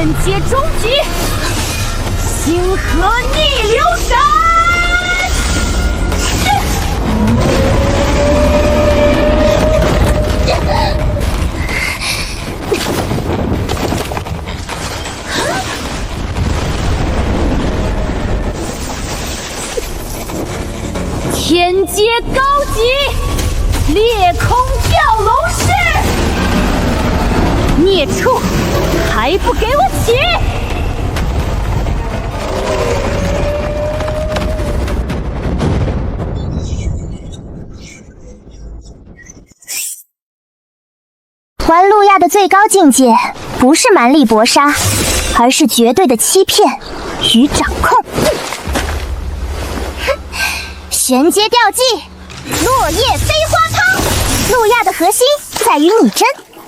天阶终极，星河逆流斩！天阶高级，裂空吊龙式！孽畜，还不给我起！玩路亚的最高境界，不是蛮力搏杀，而是绝对的欺骗与掌控。玄阶吊技，落叶飞花抛。路亚的核心在于拟真，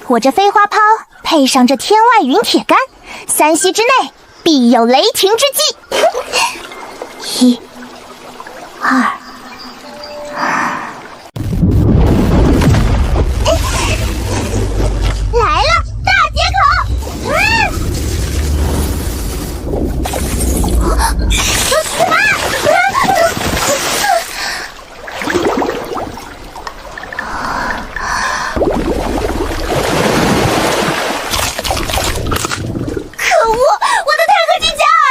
我这飞花抛配上这天外云铁杆，3息之内必有雷霆之击。1、2。来了，大接口！可恶，我的钛合金加尔！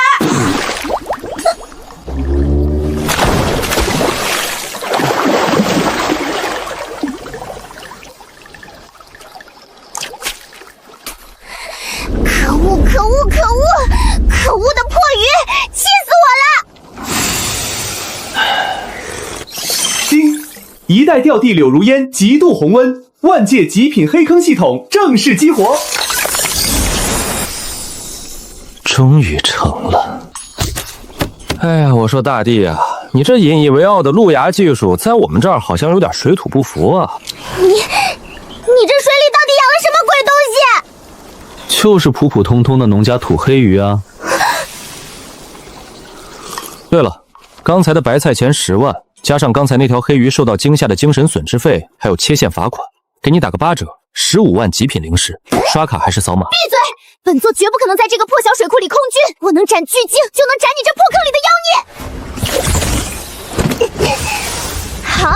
可恶！可恶！可恶！可恶的破鱼，气死我了！叮！一代吊地柳如烟极度红温，万界极品黑坑系统正式激活。终于成了。哎呀，我说大帝啊，你这引以为傲的路牙技术，在我们这儿好像有点水土不服啊。你这水里到底养了什么鬼东西？就是普普通通的农家土黑鱼啊。对了，刚才的白菜钱10万，加上刚才那条黑鱼受到惊吓的精神损失费，还有切线罚款，给你打个8折，15万极品灵石，刷卡还是扫码？闭嘴！本座绝不可能在这个破小水库里空军，我能斩巨鲸，就能斩你这破坑里的妖孽！好，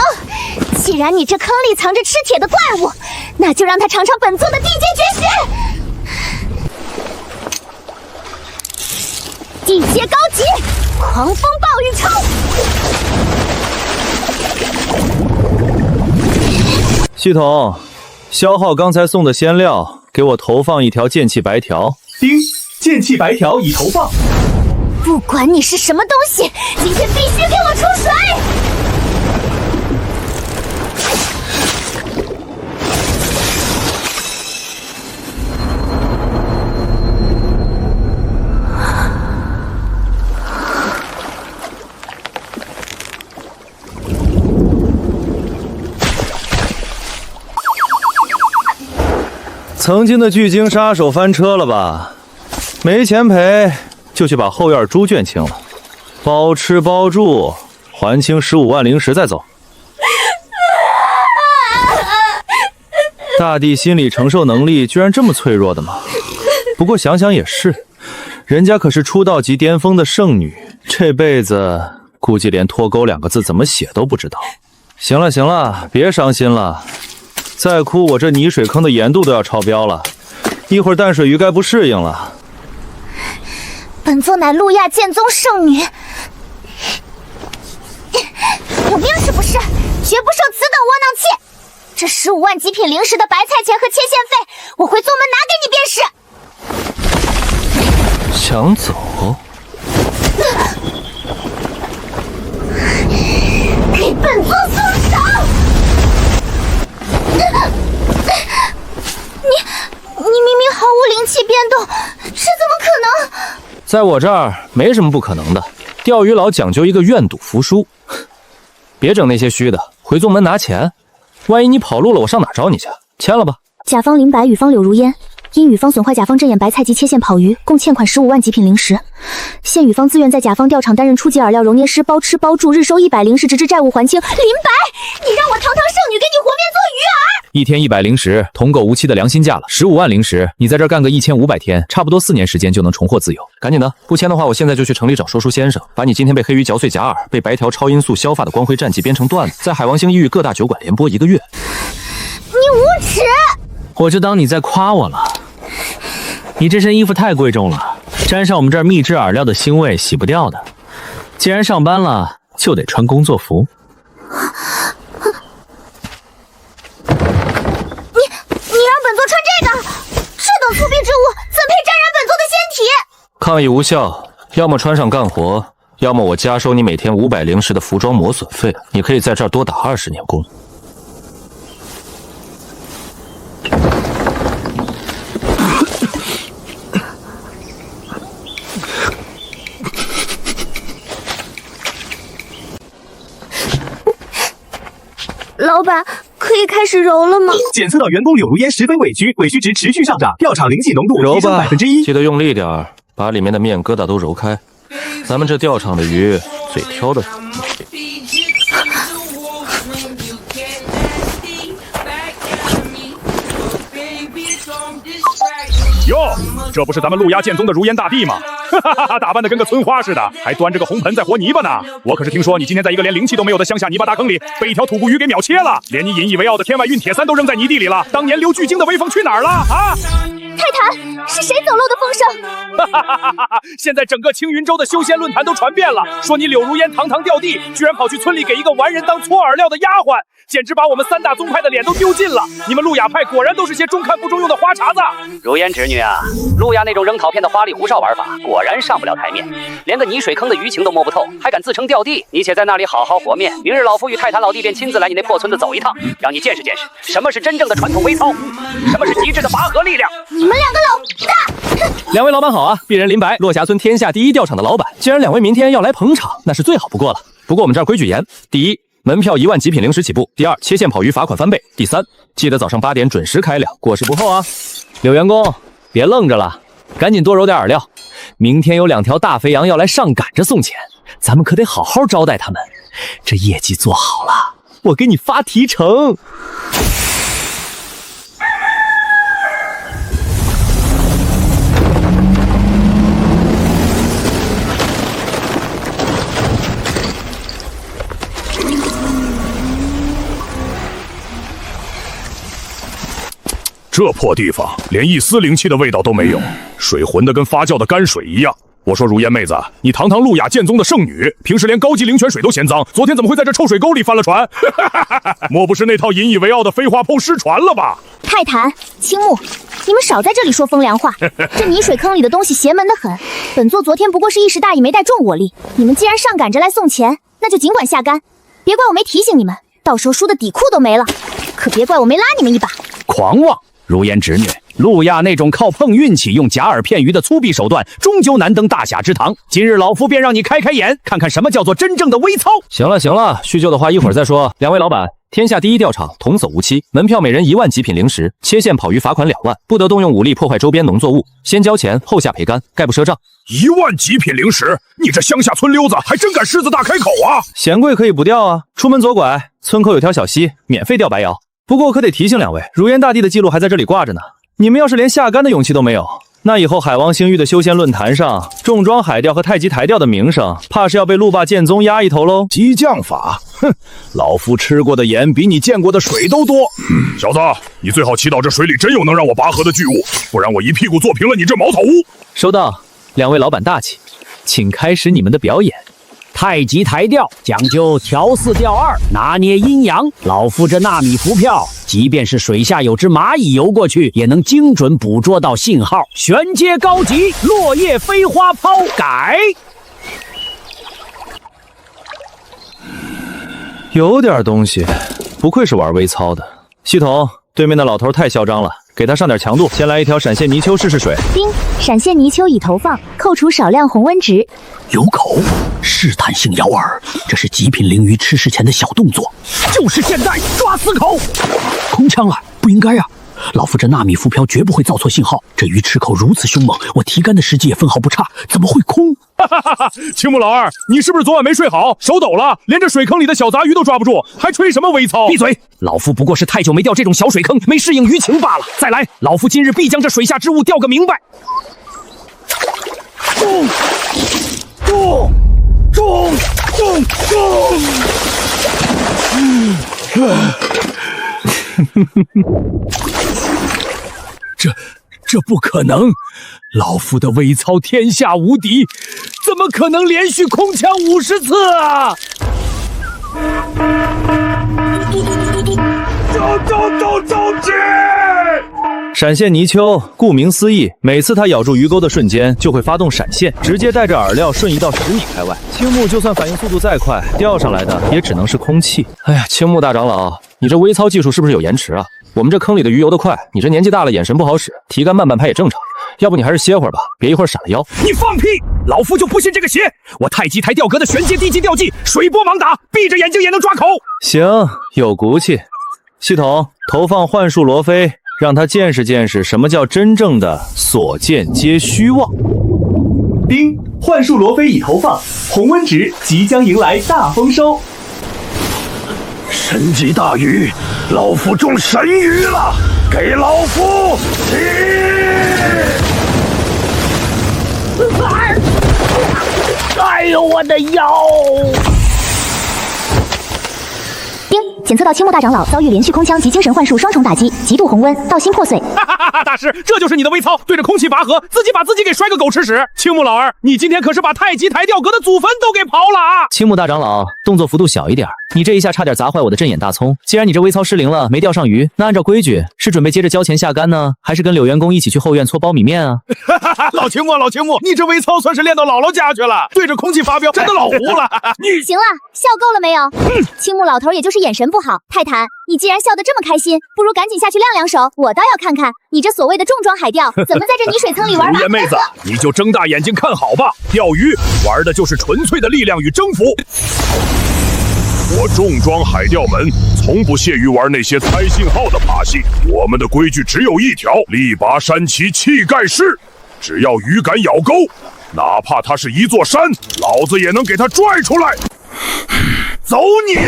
既然你这坑里藏着吃铁的怪物，那就让他尝尝本座的地阶绝学！地阶高级，狂风暴雨抽！系统，消耗刚才送的鲜料，给我投放一条剑气白条。叮！剑气白条已投放。不管你是什么东西，今天必须给我出水！曾经的巨鲸杀手翻车了吧？没钱赔，就去把后院猪圈清了，包吃包住，还清15万灵石再走。大帝心理承受能力居然这么脆弱的吗？不过想想也是，人家可是出道级巅峰的圣女，这辈子估计连脱钩2个字怎么写都不知道。行了行了，别伤心了。再哭，我这泥水坑的盐度都要超标了，一会儿淡水鱼该不适应了。本座乃路亚剑宗圣女，有病是不是？绝不受此等窝囊气！这15万极品灵石的白菜钱和切线费，我回宗门拿给你便是。想走？给本座松手！你明明毫无灵气变动，这怎么可能？在我这儿没什么不可能的，钓鱼佬讲究一个愿赌服输，别整那些虚的，回宗门拿钱。万一你跑路了，我上哪找你去？签了吧。甲方林白，乙方柳如烟，因乙方损坏甲方镇眼白菜及切线跑鱼，共欠款15万极品零食。现乙方自愿在甲方钓场担任初级饵料揉捏师，包吃包住，日收100零食，直至债务还清。林白，你让我堂堂圣女给你和面做鱼饵？一天100零食，同狗无期的良心价了。15万零食，你在这儿干个1500天，差不多4年时间就能重获自由。赶紧的，不签的话，我现在就去城里找说书先生，把你今天被黑鱼嚼碎假饵、被白条超音速削发的光辉战绩编成段子，在海王星异域各大酒馆连播1个月。你无耻！我就当你在夸我了。你这身衣服太贵重了，沾上我们这儿秘制饵料的腥味，洗不掉的。既然上班了，就得穿工作服。你让本座穿这个？这等粗鄙之物，怎配沾染本座的仙体？抗议无效，要么穿上干活，要么我加收你每天500零食的服装磨损费。你可以在这儿多打20年工。老板，可以开始揉了吗？检测到员工柳如烟十分委屈，委屈值持续上涨，调场灵气浓度提升1%，记得用力点儿，把里面的面疙瘩都揉开。咱们这钓场的鱼最挑的。哟，这不是咱们陆家剑宗的如烟大帝吗？哈哈哈，打扮的跟个村花似的，还端着个红盆在和泥巴呢。我可是听说你今天在一个连灵气都没有的乡下泥巴大坑里，被一条土布鱼给秒切了，连你引以为傲的天外运铁三都扔在泥地里了。当年刘巨鲸的威风去哪儿了啊？泰坦，是谁走漏的风声？哈哈哈哈哈！现在整个青云州的修仙论坛都传遍了，说你柳如烟堂堂吊地，居然跑去村里给一个完人当搓饵料的丫鬟，简直把我们3大宗派的脸都丢尽了。你们陆雅派果然都是些中看不中用的花碴子。如烟侄女啊，陆亚那种扔陶片的花里胡哨玩法，果然上不了台面，连个泥水坑的鱼情都摸不透，还敢自称吊地？你且在那里好好和面，明日老夫与泰坦老弟便亲自来你那破村子走一趟，让你见识见识什么是真正的传统微操，什么是极致的拔河力量。你们2个老大！两位老板好啊！鄙人林白，落霞村天下第一钓场的老板。既然2位明天要来捧场，那是最好不过了。不过我们这儿规矩严：第一，门票1万极品零食起步；第二，切线跑鱼罚款翻倍；第三，记得早上8点准时开粮，过时不候啊！柳员工，别愣着了，赶紧多揉点饵料。明天有2条大肥羊要来上赶着送钱，咱们可得好好招待他们。这业绩做好了，我给你发提成。这破地方连一丝灵气的味道都没有，水浑的跟发酵的泔水一样。我说如烟妹子，你堂堂陆雅剑宗的圣女，平时连高级灵泉水都嫌脏，昨天怎么会在这臭水沟里翻了船？莫不是那套引以为傲的飞花炮失传了吧？泰坦、青木，你们少在这里说风凉话。这泥水坑里的东西邪门得很，本座昨天不过是一时大意，没带重火力。你们既然上赶着来送钱，那就尽管下干，别怪我没提醒你们，到时候输的底裤都没了。可别怪我没拉你们一把。狂妄！如烟侄女，陆亚那种靠碰运气用假饵骗鱼的粗鄙手段，终究难登大侠之堂。今日老夫便让你开开眼，看看什么叫做真正的微操。行了，叙旧的话一会儿再说。2位老板，天下第一钓场，童叟无欺，门票每人1万极品零食，切线跑鱼罚款2万，不得动用武力破坏周边农作物，先交钱后下赔干，概不赊账。1万极品零食，你这乡下村溜子还真敢狮子大开口啊！嫌贵可以不钓啊，出门左拐，村口有条小溪，免费钓白鳐。不过我可得提醒2位，如烟大帝的记录还在这里挂着呢。你们要是连下竿的勇气都没有，那以后海王星域的修仙论坛上，重装海钓和太极台钓的名声，怕是要被陆霸剑宗压一头喽。激将法，哼，老夫吃过的盐比你见过的水都多。小子，你最好祈祷这水里真有能让我拔河的巨物，不然我一屁股坐平了你这茅草屋。收到，2位老板大气，请开始你们的表演。太极台钓讲究调四调二，拿捏阴阳。老夫这纳米浮漂，即便是水下有只蚂蚁游过去，也能精准捕捉到信号。玄阶高级落叶飞花抛改。有点东西，不愧是玩微操的。系统，对面的老头太嚣张了，给他上点强度。先来一条闪现泥鳅试试水。叮，闪现泥鳅已投放，扣除少量红温值。有口，试探性咬饵，这是极品灵鱼吃食前的小动作。就是现在，抓死口！空枪了，不应该啊！老夫这纳米浮漂绝不会造错信号。这鱼吃口如此凶猛，我提竿的时机也分毫不差，怎么会空？青木老二，你是不是昨晚没睡好，手抖了，连这水坑里的小杂鱼都抓不住，还吹什么微操？闭嘴！老夫不过是太久没钓这种小水坑，没适应鱼情罢了。再来，老夫今日必将这水下之物钓个明白。这不可能！老夫的微操天下无敌，怎么可能连续空枪50次啊！走起！闪现泥鳅，顾名思义，每次它咬住鱼钩的瞬间，就会发动闪现，直接带着饵料瞬移到10米开外。青木就算反应速度再快，钓上来的也只能是空气。哎呀，青木大长老，你这微操技术是不是有延迟啊？我们这坑里的鱼游得快，你这年纪大了，眼神不好使，提竿慢半拍也正常。要不你还是歇会儿吧，别一会儿闪了腰。你放屁！老夫就不信这个邪！我太极台钓阁的玄阶低级钓技，水波盲打，闭着眼睛也能抓口。行，有骨气。系统投放幻术罗非，让他见识见识什么叫真正的所见皆虚妄。丁，幻术罗非已投放，红温值即将迎来大丰收。神级大鱼，老夫中神鱼了，给老夫起！哎呦，我的腰！丁，检测到青木大长老遭遇连续空枪及精神幻术双重打击，极度红温，道心破碎。大师，这就是你的微操，对着空气拔河，自己把自己给摔个狗吃屎！青木老二，你今天可是把太极台钓阁的祖坟都给刨了啊！青木大长老，动作幅度小一点，你这一下差点砸坏我的阵眼大葱。既然你这微操失灵了，没钓上鱼，那按照规矩是准备接着交钱下竿呢，还是跟柳员工一起去后院搓苞米面啊？老青木，你这微操算是练到姥姥家去了，对着空气发飙，真的老糊了。行了，笑够了没有？青木老头也就是眼神不好。泰坦，你既然笑得这么开心，不如赶紧下去亮亮手，我倒要看看你这所谓的重装海钓怎么在这泥水坑里玩吧。颜妹子，你就睁大眼睛看好吧，钓鱼玩的就是纯粹的力量与征服。我重装海钓们从不屑于玩那些猜信号的把戏，我们的规矩只有一条：力拔山齐，气盖世。只要鱼敢咬钩，哪怕它是一座山，老子也能给它拽出来。走你！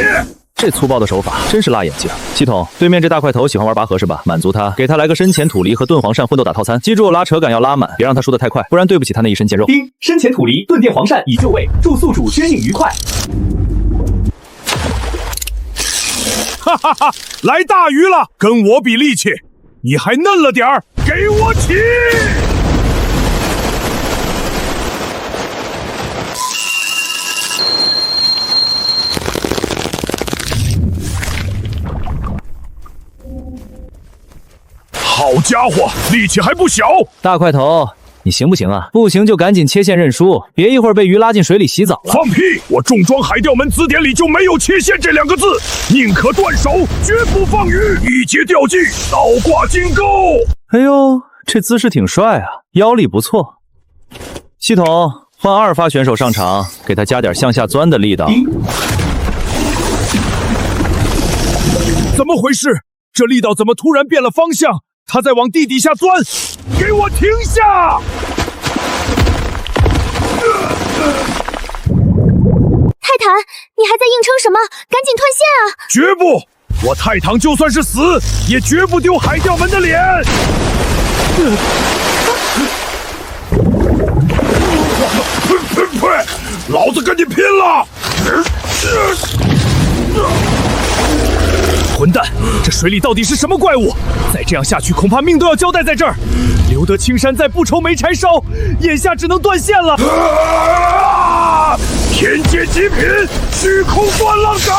这粗暴的手法真是辣眼睛。系统，对面这大块头喜欢玩拔河是吧？满足他，给他来个深潜土梨和炖黄鳝混斗打套餐。记住，拉扯感要拉满，别让他输得太快，不然对不起他那一身腱肉。丁，深潜土梨炖电黄鳝已就位，祝宿主捐运愉快。哈哈哈！来大鱼了，跟我比力气，你还嫩了点儿，给我起！好家伙，力气还不小！大块头，你行不行啊？不行就赶紧切线认输，别一会儿被鱼拉进水里洗澡了。放屁！我重装海钓门字典里就没有切线这2个字，宁可断手，绝不放鱼。一节钓技，倒挂金钩。哎呦，这姿势挺帅啊，腰力不错。系统，换2发选手上场，给他加点向下钻的力道。怎么回事？这力道怎么突然变了方向？他在往地底下钻，给我停下！泰坦，你还在硬撑什么？赶紧断线啊！绝不！我泰堂就算是死，也绝不丢海钓门的脸！呸！老子跟你拼了！混蛋！这水里到底是什么怪物？再这样下去，恐怕命都要交代在这儿。留得青山在，不愁没柴烧。眼下只能断线了。天阶极品，虚空断浪斩！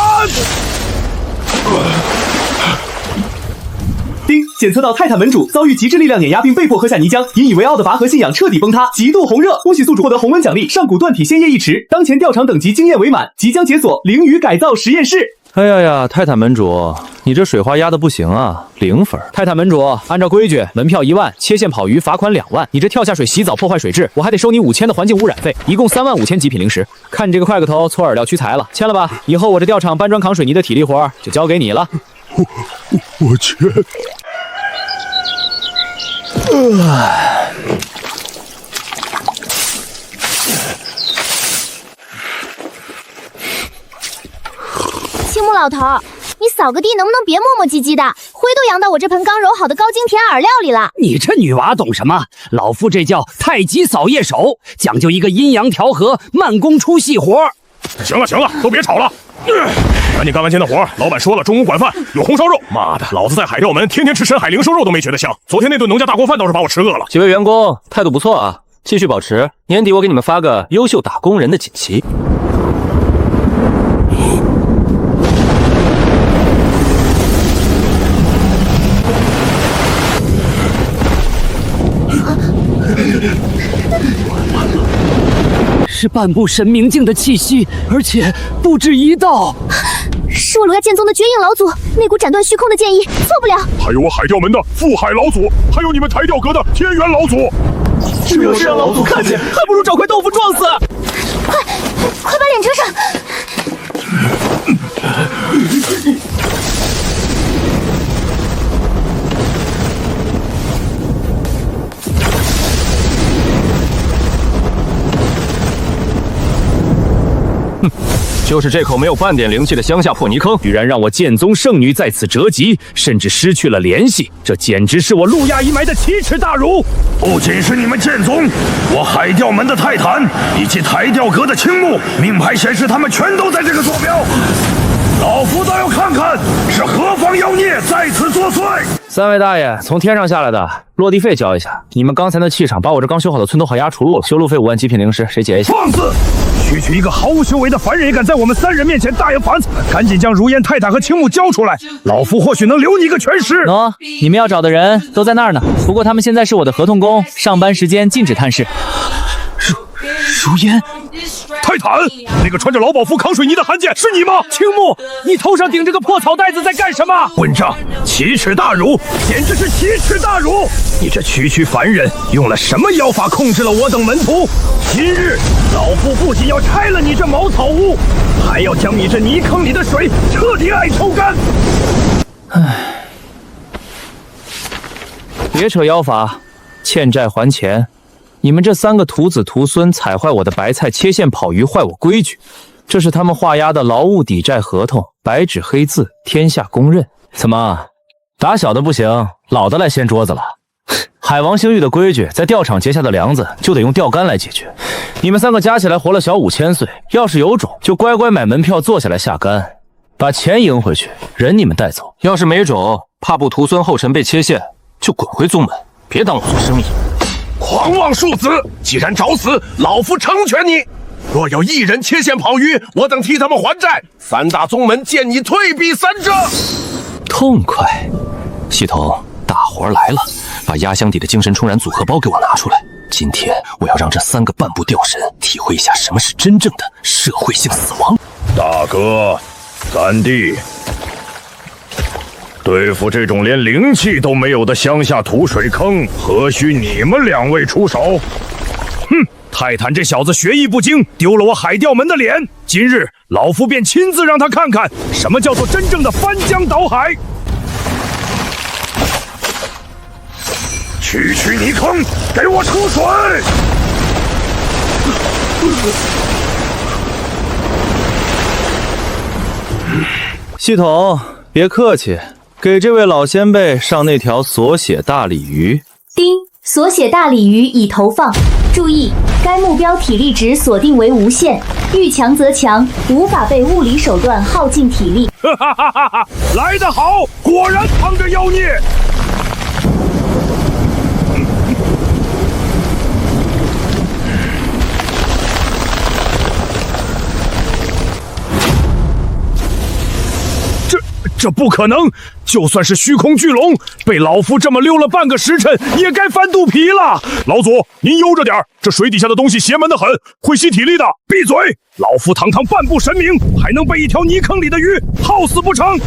丁，检测到泰坦门主遭遇极致力量碾压，并被迫喝下泥浆，引以为傲的拔河信仰彻底崩塌，极度红热。恭喜宿主获得红温奖励，上古断体仙液1池。当前钓场等级经验为满，即将解锁鲮鱼改造实验室。哎呀呀，泰坦门主，你这水花压的不行啊，0分。泰坦门主，按照规矩，门票1万，切线跑鱼罚款2万。你这跳下水洗澡破坏水质，我还得收你5000的环境污染费，一共35000极品零食。看你这个快个头，搓饵料屈才了，签了吧。以后我这钓场搬砖扛水泥的体力活就交给你了。我去。青木老头，你扫个地能不能别磨磨唧唧的？灰都扬到我这盆刚揉好的高筋甜饵料里了。你这女娃懂什么？老夫这叫太极扫叶手，讲究一个阴阳调和，慢工出细活。行了，都别吵了。赶紧干完今天的活，老板说了，中午管饭，有红烧肉。妈的，老子在海钓门天天吃深海零售肉都没觉得香，昨天那顿农家大锅饭倒是把我吃饿了。几位员工态度不错啊，继续保持，年底我给你们发个优秀打工人的锦旗。是半步神明境的气息，而且不止一道。是我罗亚剑宗的绝影老祖，那股斩断虚空的剑意，错不了。还有我海钓门的富海老祖，还有你们台钓阁的天元老祖。这要是让老祖看见，还不如找块豆腐撞死。快把脸遮上！就是这口没有半点灵气的乡下破泥坑，居然让我剑宗圣女在此折戟，甚至失去了联系，这简直是我路亚一埋的奇耻大辱！不仅是你们剑宗，我海钓门的泰坦以及台钓阁的青木，命牌显示他们全都在这个坐标。老夫倒要看看是何方妖孽在此作祟。三位大爷，从天上下来的，落地费交一下。你们刚才的气场，把我这刚修好的村头好压除路了，修路费5万，极品灵石，谁结一下？放肆！区区一个毫无修为的凡人也敢在我们3人面前大言凡此，赶紧将如烟、泰坦和青木交出来，老夫或许能留你一个全尸。喏，你们要找的人都在那儿呢，不过他们现在是我的合同工，上班时间禁止探视。如烟，泰坦，那个穿着劳保服扛水泥的汉奸是你吗？青木，你头上顶着个破草袋子在干什么？混账！奇耻大辱，简直是奇耻大辱！你这区区凡人用了什么妖法控制了我等门徒？今日老夫不仅要拆了你这茅草屋，还要将你这泥坑里的水彻底爱抽干！唉，别扯妖法，欠债还钱。你们这3个徒子徒孙踩坏我的白菜，切线跑鱼，坏我规矩，这是他们画押的劳务抵债合同，白纸黑字，天下公认。怎么，打小的不行，老的来掀桌子了？海王星域的规矩，在钓场结下的梁子就得用钓竿来解决。你们3个加起来活了小5000岁，要是有种，就乖乖买门票坐下来下竿，把钱赢回去，人你们带走；要是没种，怕不徒孙后尘被切线，就滚回宗门，别当我做生意。狂妄庶子！既然找死，老夫成全你。若有1人切线跑鱼，我等替他们还债。3大宗门见你退避3舍。痛快！系统，大活来了，把压箱底的精神冲燃组合包给我拿出来。今天我要让这3个半步吊神体会一下什么是真正的社会性死亡。大哥，三弟，对付这种连灵气都没有的乡下土水坑，何须你们2位出手？哼，泰坦这小子学艺不精，丢了我海钓门的脸。今日老夫便亲自让他看看什么叫做真正的翻江倒海。区区泥坑，给我出水！系统，别客气，给这位老先辈上那条锁血大鲤鱼。丁，锁血大鲤鱼已投放，注意，该目标体力值锁定为无限，遇强则强，无法被物理手段耗尽体力。哈哈哈哈哈！来得好，果然藏着妖孽。这不可能！就算是虚空巨龙，被老夫这么溜了半个时辰，也该翻肚皮了。老祖，您悠着点，这水底下的东西邪门的很，会吸体力的。闭嘴！老夫堂堂半步神明，还能被一条泥坑里的鱼耗死不成？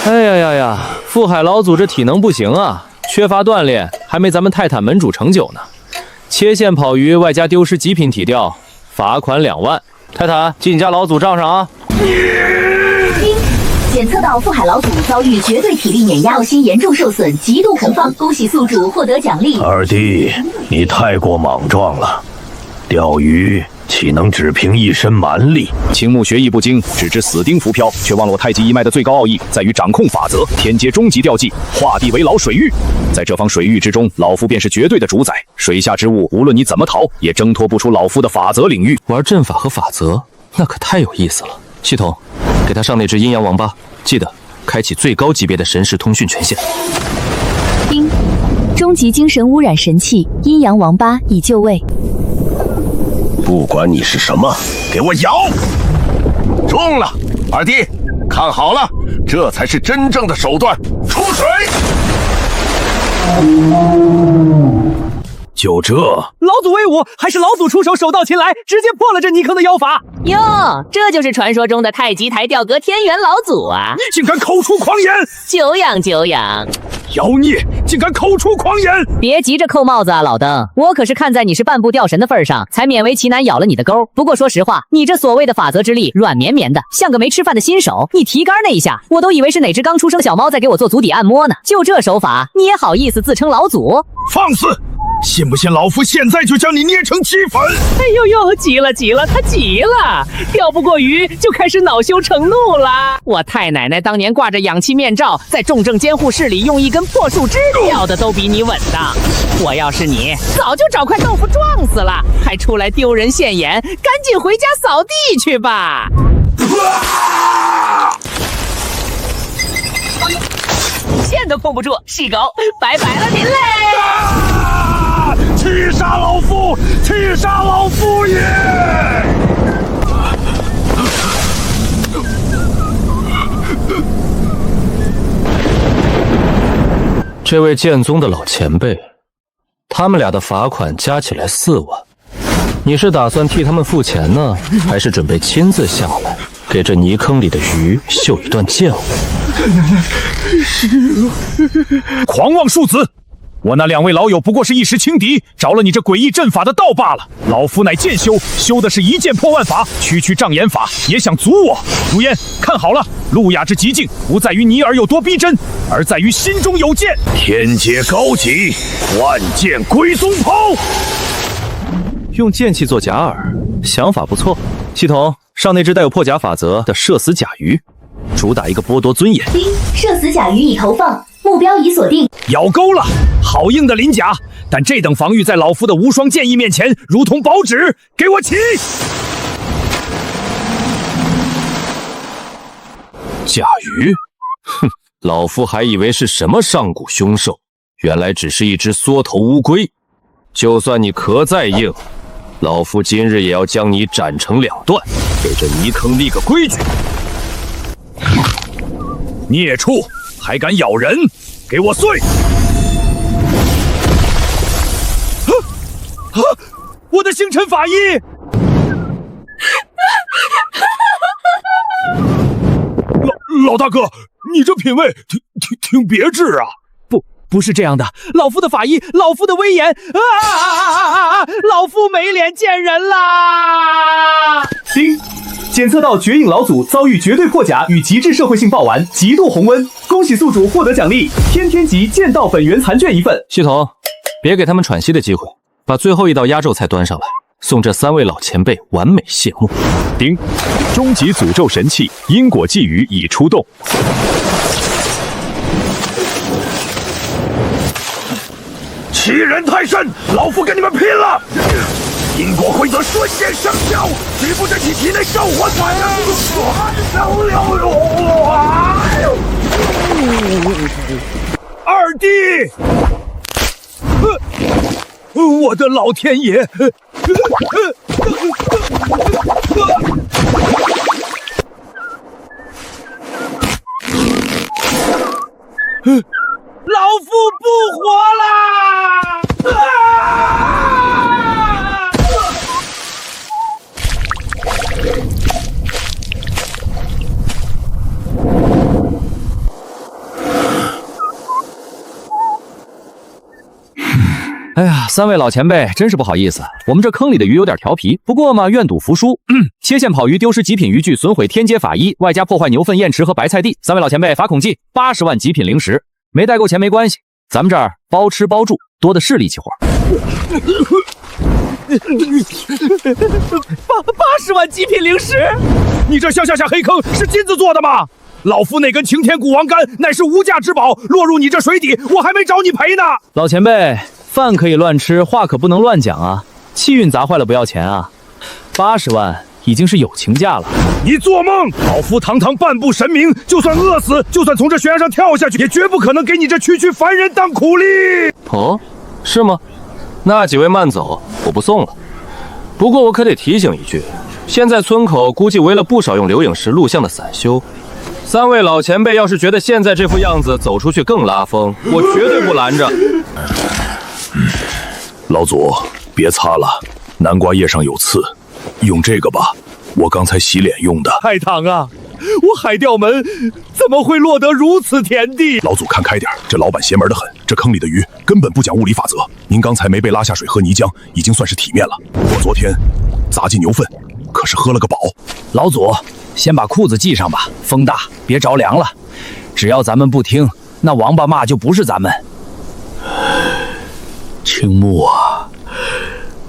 哎呀呀呀！富海老祖这体能不行啊，缺乏锻炼，还没咱们泰坦门主成就呢。切线跑鱼外加丢失极品体钓，罚款2万。泰坦，记你家老祖账上啊！丁，检测到腹海老祖遭遇绝对体力碾压，心严重受损，极度红方。恭喜宿主获得奖励。二弟，你太过莽撞了，钓鱼岂能只凭一身蛮力？青木学艺不精，只知死盯浮漂，却忘了我太极一脉的最高奥义在于掌控法则。天阶终极调技，画地为牢水域。在这方水域之中，老夫便是绝对的主宰。水下之物，无论你怎么逃，也挣脱不出老夫的法则领域。玩阵法和法则，那可太有意思了。系统，给他上那只阴阳王八，记得开启最高级别的神识通讯权限。丁，终极精神污染神器阴阳王八已就位。不管你是什么，给我摇！中了，二弟，看好了，这才是真正的手段。出水！就这，老祖威武，还是老祖出手，手到擒来，直接破了这泥坑的妖法。哟，这就是传说中的太极台吊阁天元老祖啊！你竟敢口出狂言！久仰久仰。妖孽，竟敢口出狂言！别急着扣帽子啊，老登，我可是看在你是半步吊神的份上，才勉为其难咬了你的钩。不过说实话，你这所谓的法则之力，软绵绵的，像个没吃饭的新手。你提杆那一下，我都以为是哪只刚出生的小猫在给我做足底按摩呢。就这手法，你也好意思自称老祖？放肆！信不信老夫现在就将你捏成齑粉？哎呦呦，急了，他急了，钓不过鱼就开始恼羞成怒了。我太奶奶当年挂着氧气面罩，在重症监护室里用一根破树枝钓的都比你稳当。我要是你，早就找块豆腐撞死了，还出来丢人现眼，赶紧回家扫地去吧。线都控不住，细狗，拜拜了您嘞！气杀老夫！气杀老夫也！这位剑宗的老前辈，他们俩的罚款加起来4万，你是打算替他们付钱呢，还是准备亲自下来给这泥坑里的鱼秀一段剑舞？狂妄庶子！我那2位老友不过是一时轻敌，着了你这诡异阵法的道罢了。老夫乃剑修，修的是一剑破万法，区区障眼法也想阻我？如烟，看好了，路亚之极境不在于你耳有多逼真，而在于心中有剑。天阶高级，万剑归宗抛。用剑气做假饵，想法不错。系统，上那只带有破甲法则的射死甲鱼，主打一个剥夺尊严。丁，射死甲鱼已投放，目标已锁定。咬钩了，好硬的鳞甲，但这等防御在老夫的无双剑意面前，如同薄纸。给我起！甲鱼？哼，老夫还以为是什么上古凶兽，原来只是一只缩头乌龟。就算你壳再硬，老夫今日也要将你斩成2段，给这泥坑立个规矩。孽畜，还敢咬人！给我碎！我的星辰法衣！老大哥，你这品味挺别致啊！不是这样的，老夫的法医，老夫的威严老夫没脸见人啦！丁，检测到绝影老祖遭遇绝对破甲与极致社会性爆丸，极度红温，恭喜宿主获得奖励天天级剑道本源残卷1份。系统，别给他们喘息的机会，把最后一道压轴菜端上来，送这3位老前辈完美谢幕。丁，终极诅咒神器因果寄语已出动。欺人太甚，老夫跟你们拼了！因果规则瞬间生效，局部身体体内召唤反应。二弟，我的老天爷！老夫不活啦！哎呀，三位老前辈，真是不好意思，我们这坑里的鱼有点调皮。不过嘛，愿赌服输。切线跑鱼丢失极品渔具，损毁天阶法衣，外加破坏牛粪堰池和白菜地。三位老前辈罚恐计80万极品零食，没带够钱没关系，咱们这儿包吃包住，多的是力气活。80万极品零食，你这乡下黑坑是金子做的吗？老夫那根擎天古王竿乃是无价之宝，落入你这水底，我还没找你赔呢。老前辈，饭可以乱吃，话可不能乱讲啊！气运砸坏了不要钱啊！80万已经是友情价了。你做梦！老夫堂堂半步神明，就算饿死，就算从这悬崖上跳下去，也绝不可能给你这区区凡人当苦力。哦，是吗？那几位慢走，我不送了。不过我可得提醒一句，现在村口估计围了不少用留影石录像的散修。三位老前辈要是觉得现在这副样子走出去更拉风，我绝对不拦着。老祖，别擦了，南瓜叶上有刺，用这个吧，我刚才洗脸用的。太堂啊，我海钓门怎么会落得如此田地？老祖看开点，这老板邪门的很，这坑里的鱼根本不讲物理法则。您刚才没被拉下水喝泥浆，已经算是体面了。我昨天砸进牛粪，可是喝了个饱。老祖，先把裤子系上吧，风大，别着凉了。只要咱们不听，那王八骂就不是咱们。青木啊，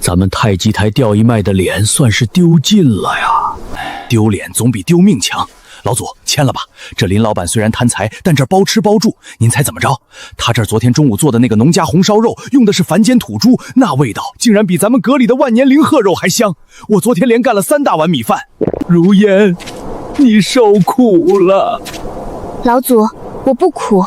咱们太极台钓一脉的脸算是丢尽了呀。丢脸总比丢命强。老祖，签了吧。这林老板虽然贪财，但这包吃包住，您猜怎么着？他这昨天中午做的那个农家红烧肉，用的是凡间土猪，那味道竟然比咱们阁里的万年灵鹤肉还香。我昨天连干了3大碗米饭。如烟，你受苦了。老祖，我不苦。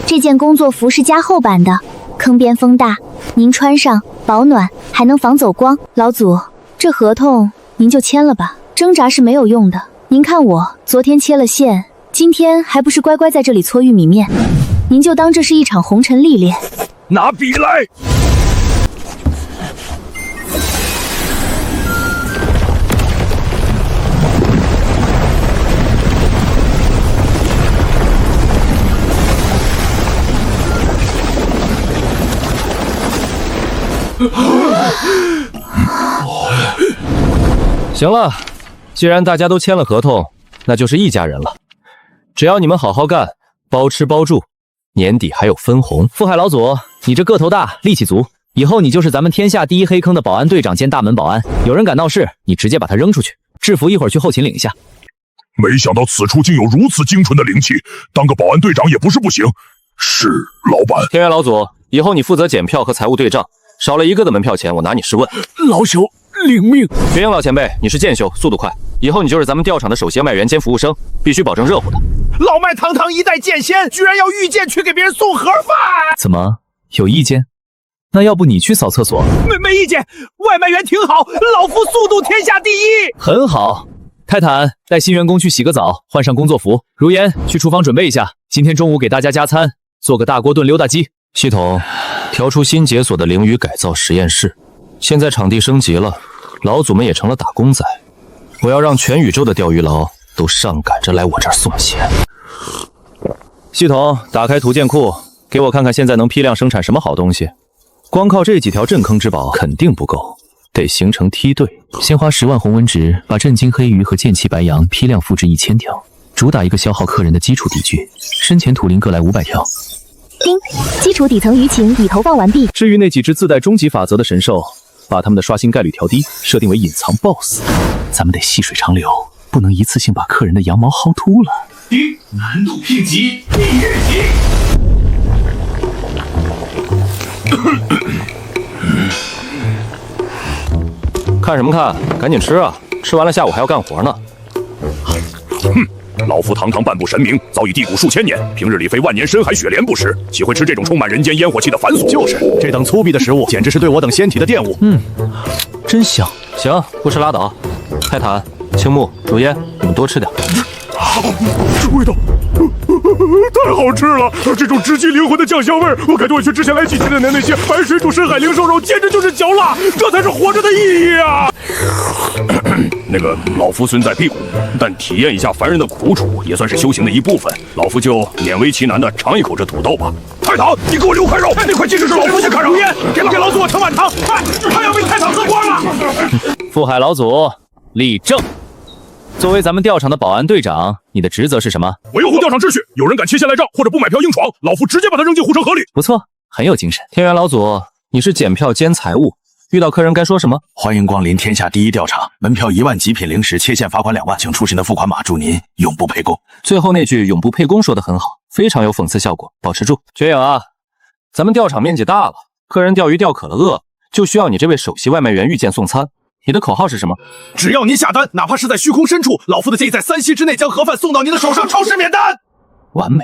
这件工作服是加厚版的，坑边风大，您穿上保暖，还能防走光。老祖，这合同您就签了吧，挣扎是没有用的。您看我昨天切了线，今天还不是乖乖在这里搓玉米面？您就当这是一场红尘历练。拿笔来。行了，既然大家都签了合同，那就是一家人了。只要你们好好干，包吃包住，年底还有分红。富海老祖，你这个头大，力气足，以后你就是咱们天下第一黑坑的保安队长兼大门保安。有人敢闹事，你直接把他扔出去，制服一会儿去后勤领一下。没想到此处竟有如此精纯的灵气，当个保安队长也不是不行。是老板。天元老祖，以后你负责检票和财务对账，少了一个的门票钱，我拿你试问。老朽领命。雪鹰老前辈，你是剑修，速度快，以后你就是咱们钓场的首席卖员兼服务生，必须保证热乎的。老麦堂堂一代剑仙，居然要御剑去给别人送盒饭？怎么有意见？那要不你去扫厕所？没意见，外卖员挺好，老夫速度天下第一。很好。泰坦，带新员工去洗个澡，换上工作服。如烟，去厨房准备一下，今天中午给大家加餐，做个大锅炖溜达鸡。系统调出新解锁的灵鱼改造实验室，现在场地升级了，老祖们也成了打工仔。我要让全宇宙的钓鱼佬都上赶着来我这儿送钱。系统打开图鉴库，给我看看现在能批量生产什么好东西。光靠这几条镇坑之宝肯定不够，得形成梯队。先花10万红纹值把震惊黑鱼和剑气白羊批量复制1000条，主打一个消耗客人的基础底具，深潜土灵各来500条。丁，基础底层鱼情已投放完毕。至于那几只自带终极法则的神兽，把他们的刷新概率调低，设定为隐藏 BOSS。咱们得细水长流，不能一次性把客人的羊毛薅秃了。丁，难度评级地狱级。看什么看？赶紧吃啊！吃完了下午还要干活呢。老夫堂堂半步神明，早已地谷数千年，平日里非万年深海雪莲不食，岂会吃这种充满人间烟火气的繁琐？就是这等粗鄙的食物，简直是对我等仙体的玷污。真香。行，不吃拉倒。泰坦、青木、如烟，你们多吃点。这味道太好吃了！这种直击灵魂的酱香味，我感觉我去之前来几期的那些白水煮深海灵兽肉，简直就是嚼蜡，这才是活着的意义啊！那个老夫虽在辟谷，但体验一下凡人的苦楚，也算是修行的一部分。老夫就勉为其难的尝一口这土豆吧。泰坦，你给我6块肉，那块鸡翅是老夫先看上的。给老祖我盛碗汤，快，他要被泰坦喝光了。富海老祖，立正。作为咱们钓场的保安队长，你的职责是什么？维护钓场秩序，有人敢切线赖账或者不买票硬闯，老夫直接把他扔进护城河里。不错，很有精神。天元老祖，你是检票兼财务，遇到客人该说什么？欢迎光临天下第一钓场，门票1万，极品零食，切线罚款2万，请出示的付款码，祝您永不沛功。最后那句永不沛功说得很好，非常有讽刺效果，保持住。绝影啊，咱们钓场面积大了，客人钓鱼钓渴了饿了，就需要你这位首席外卖员御剑送餐。你的口号是什么？只要您下单，哪怕是在虚空深处，老夫的建议在3息之内将盒饭送到您的手上，超时免单。完美。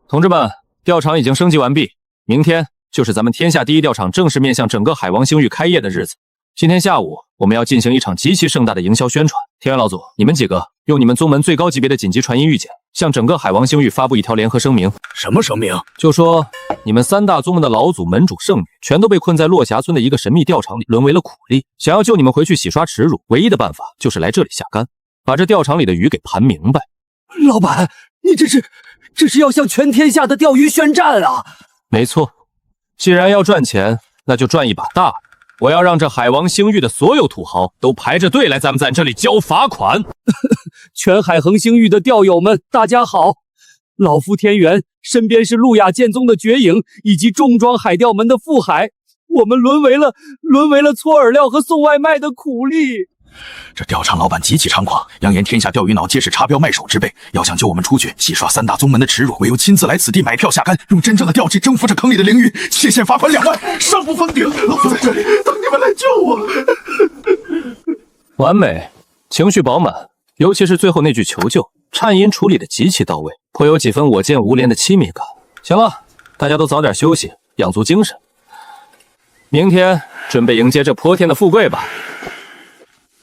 同志们，钓场已经升级完毕，明天就是咱们天下第一钓场正式面向整个海王星域开业的日子。今天下午，我们要进行一场极其盛大的营销宣传。天元老祖，你们几个用你们宗门最高级别的紧急传音预检，向整个海王星域发布一条联合声明。什么声明？就说你们3大宗门的老祖、门主、圣女，全都被困在落霞村的一个神秘钓场里，沦为了苦力。想要救你们回去洗刷耻辱，唯一的办法就是来这里下竿，把这钓场里的鱼给盘明白。老板，你这是要向全天下的钓鱼宣战啊！没错，既然要赚钱，那就赚一把大的。我要让这海王星域的所有土豪都排着队来咱这里交罚款。全海恒星域的钓友们，大家好！老夫天元，身边是路亚剑宗的绝影，以及重装海钓门的富海，我们沦为了搓饵料和送外卖的苦力。这钓场老板极其猖狂，扬言天下钓鱼佬皆是插标卖首之辈，要想救我们出去，洗刷3大宗门的耻辱，唯有亲自来此地买票下竿，用真正的钓技征服这坑里的灵鱼，切线罚款2万，上不封顶。老夫在这里等你们来救我。完美，情绪饱满，尤其是最后那句求救，颤音处理的极其到位，颇有几分我见无怜的亲密感。行了，大家都早点休息，养足精神，明天准备迎接这泼天的富贵吧。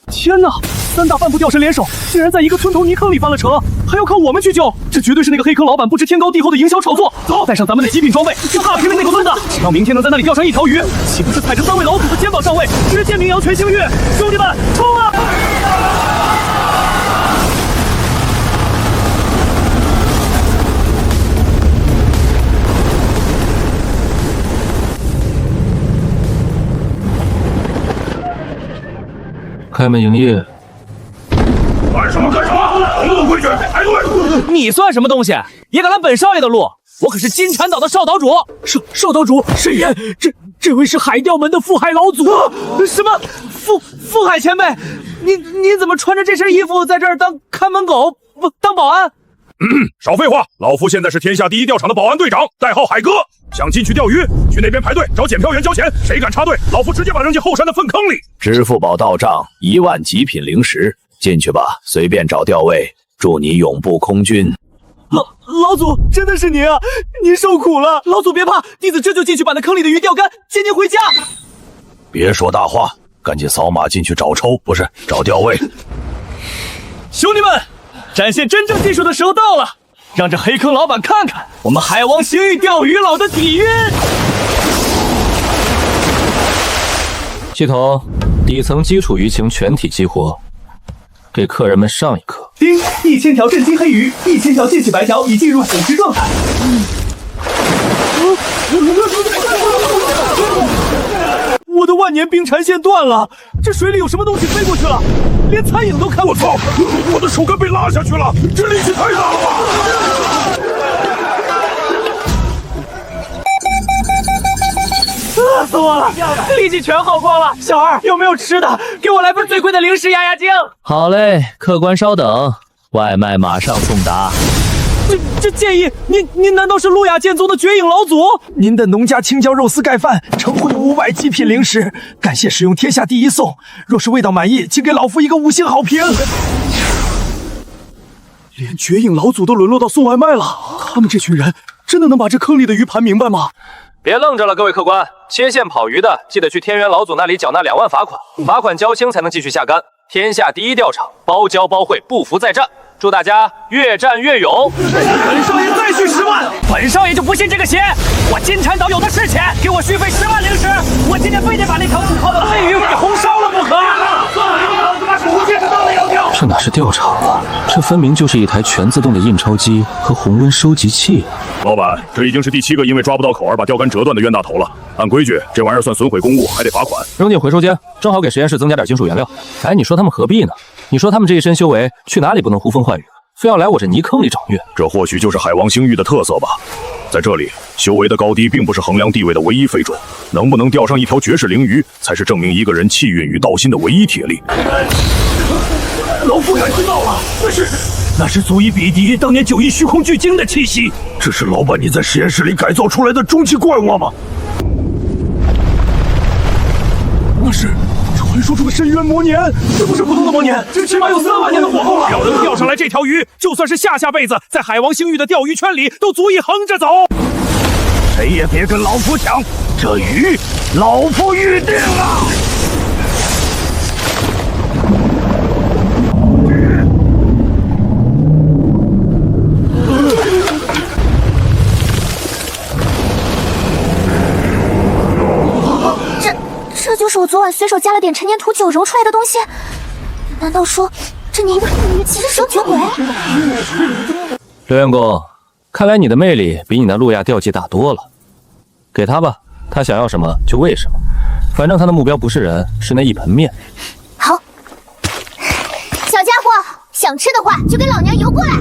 天哪！3大半步钓神联手，竟然在一个村头泥坑里翻了车，还要靠我们去救！这绝对是那个黑坑老板不知天高地厚的营销炒作。走，带上咱们的极品装备，去踏平了那个孙子！只要明天能在那里钓上1条鱼，岂不是踩着3位老祖的肩膀上位，直接名扬全星域？兄弟们，冲啊！开门营业。干什么？懂不懂规矩？排队！你算什么东西？也敢拦本少爷的路？我可是金蝉岛的少岛主。少岛主，慎言，这位是海钓门的富海老祖。什么？富海前辈，您怎么穿着这身衣服在这儿当看门狗？不当保安？少废话！老夫现在是天下第一钓场的保安队长，代号海哥。想进去钓鱼，去那边排队找检票员交钱，谁敢插队，老夫直接把他扔进后山的粪坑里。支付宝到账1万极品零食，进去吧，随便找钓位，祝你永不空军。老祖，真的是您啊！您受苦了，老祖别怕，弟子这就进去把那坑里的鱼钓干，接您回家。别说大话，赶紧扫码进去找抽，不是找钓位。兄弟们，展现真正技术的时候到了，让这黑坑老板看看我们海王星域钓鱼佬的底蕴。系统，底层基础鱼情全体激活，给客人们上一课。叮，1000条震惊黑鱼，1000条溅起白条，已进入腐蚀状态。我的万年冰缠线断了，这水里有什么东西飞过去了，连残影都看不我操！我的手竿被拉下去了，这力气太大了吧！饿死我了，力气全耗光了。小二，有没有吃的？给我来份最贵的零食压压惊。好嘞，客官稍等，外卖马上送达。这建议，您难道是路亚剑宗的绝影老祖？您的农家青椒肉丝盖饭诚惠500极品零食，感谢使用天下第一送。若是味道满意，请给老夫一个5星好评。连绝影老祖都沦落到送外卖了，他们这群人真的能把这坑里的鱼盘明白吗？别愣着了，各位客官，切线跑鱼的记得去天元老祖那里缴纳2万罚款，罚款交清才能继续下竿。天下第一钓场，包教包会，不服再战。祝大家越战越勇！本少爷再续10万，本少爷就不信这个邪！我金蝉岛有的是钱，给我续费10万零食，我今天非得把那条土豪的黑鱼给红烧了不可！这哪是调查啊？这分明就是一台全自动的印钞机和红温收集器。老板，这已经是第7个因为抓不到口而把钓竿折断的冤大头了。按规矩，这玩意儿算损毁公物，还得罚款。扔进回收间，正好给实验室增加点金属原料。哎，你说他们何必呢？你说他们这一身修为，去哪里不能呼风唤雨？非要来我这泥坑里找虐？这或许就是海王星域的特色吧。在这里，修为的高低并不是衡量地位的唯一飞准，能不能钓上一条绝世灵鱼，才是证明一个人气运与道心的唯一铁力。老夫感知到了，那是足以比敌当年9翼虚空巨鲸的气息。这是老板你在实验室里改造出来的终极怪物吗？那是传说中的深渊魔年，这不是普通的魔年，这起码有3万年的火候了。要能钓上来这条鱼，就算是下辈子在海王星域的钓鱼圈里，都足以横着走。谁也别跟老夫抢，这鱼老夫预定了。这就是我昨晚随手加了点陈年土酒揉出来的东西。难道说这泥巴里其实是有酒鬼？刘员工，看来你的魅力比你那路亚钓技大多了。给他吧，他想要什么就喂什么，反正他的目标不是人，是那一盆面。好，小家伙，想吃的话就给老娘游过来。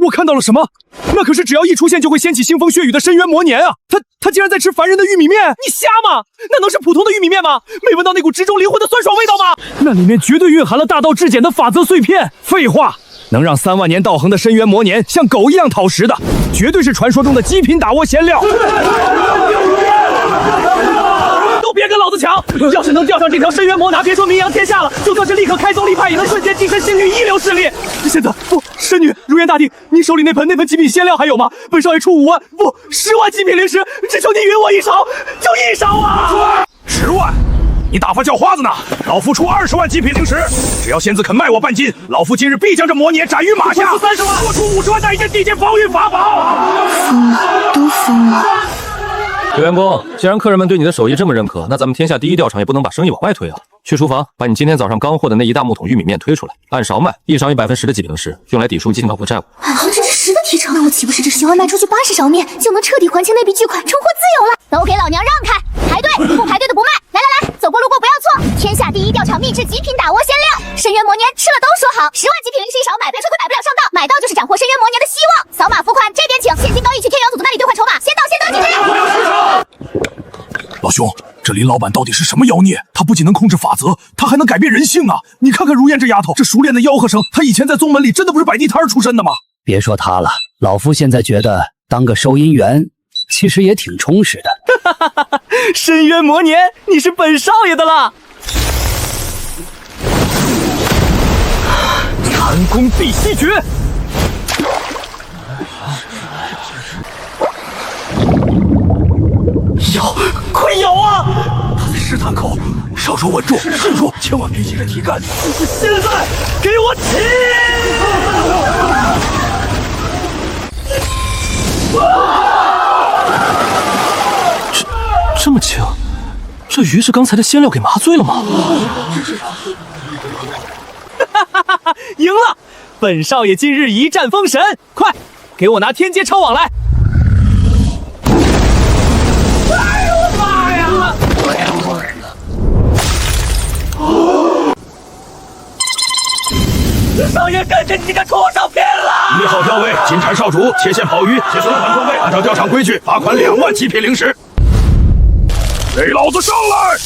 我看到了什么？那可是只要一出现就会掀起腥风血雨的深渊魔年啊！他竟然在吃凡人的玉米面！你瞎吗？那能是普通的玉米面吗？没闻到那股直中灵魂的酸爽味道吗？那里面绝对蕴含了大道至简的法则碎片。废话，能让3万年道行的深渊魔年像狗一样讨食的，绝对是传说中的极品打窝馅料。都别跟老子抢！要是能钓上这条深渊魔拿，别说名扬天下了，就算是立刻开宗立派，也能瞬间跻身星域一流势力。仙子不，神女，如烟大帝，您手里那盆极品鲜料还有吗？本少爷出5万不10万极品灵石，只求您允我一勺，就一勺啊！10万？你打发叫花子呢？老夫出20万极品灵石，只要仙子肯卖我半斤，老夫今日必将这魔孽斩于马下。30万，我出50万带一件地界防御法宝。疯了，都疯了！刘员工，既然客人们对你的手艺这么认可，那咱们天下第一钓场也不能把生意往外推啊！去厨房把你今天早上刚获的那一大木桶玉米面推出来，按勺卖，1勺110%的极品灵石，用来抵赎基金老婆债务。这是10的提成，那我岂不是这喜欢卖出去80勺面，就能彻底还清那笔巨款，重获自由了？都给老娘让开！排队，不排队的不卖！来，走过路过不要错！天下第一钓场秘制极品打窝鲜料，深渊魔年吃了都说好，10万极品灵石一勺，买不了车亏，买不了上当，买到就是斩获深渊魔年的希望。扫码付款，这边请，现金高义去天元祖祖那里兑换筹码，先到先得，记老兄，这林老板到底是什么妖孽？他不仅能控制法则，他还能改变人性啊！你看看如烟这丫头，这熟练的吆喝声，她以前在宗门里真的不是摆地摊出身的吗？别说他了，老夫现在觉得当个收银员其实也挺充实的。深渊魔年，你是本少爷的了！残弓碧溪诀。咬，快咬啊！他在试探口，稍手稳住，慎住，千万别急着提干。现在给我起！这么轻，这鱼是刚才的鲜料给麻醉了吗？赢了！本少爷今日一战封神，快给我拿天阶超网来！哎呦我妈呀！少爷跟着你个畜生拼了！一号钓位，金蝉少主，切线跑鱼，切损款装备，按照钓场规矩，罚款2万极品灵石。给老子上来！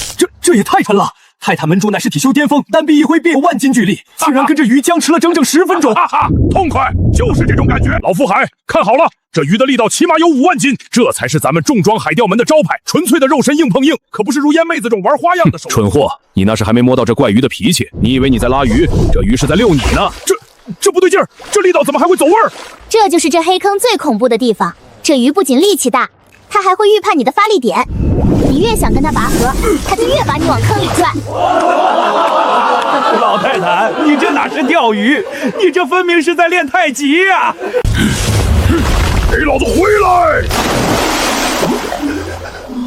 这也太沉了！泰坦门主乃是体修巅峰，单臂一挥便有万斤巨力，竟然跟这鱼僵持了整整10分钟！哈哈，痛快，就是这种感觉。老夫海，看好了，这鱼的力道起码有5万斤，这才是咱们重装海钓门的招牌，纯粹的肉身硬碰硬，可不是如烟妹子这种玩花样的手。蠢货，你那是还没摸到这怪鱼的脾气，你以为你在拉鱼，这鱼是在遛你呢？这不对劲儿，这力道怎么还会走味儿？这就是这黑坑最恐怖的地方，这鱼不仅力气大，它还会预判你的发力点。你越想跟他拔河，他就越把你往坑里拽。老太太，那是钓鱼，你这分明是在练太极呀！给老子回来！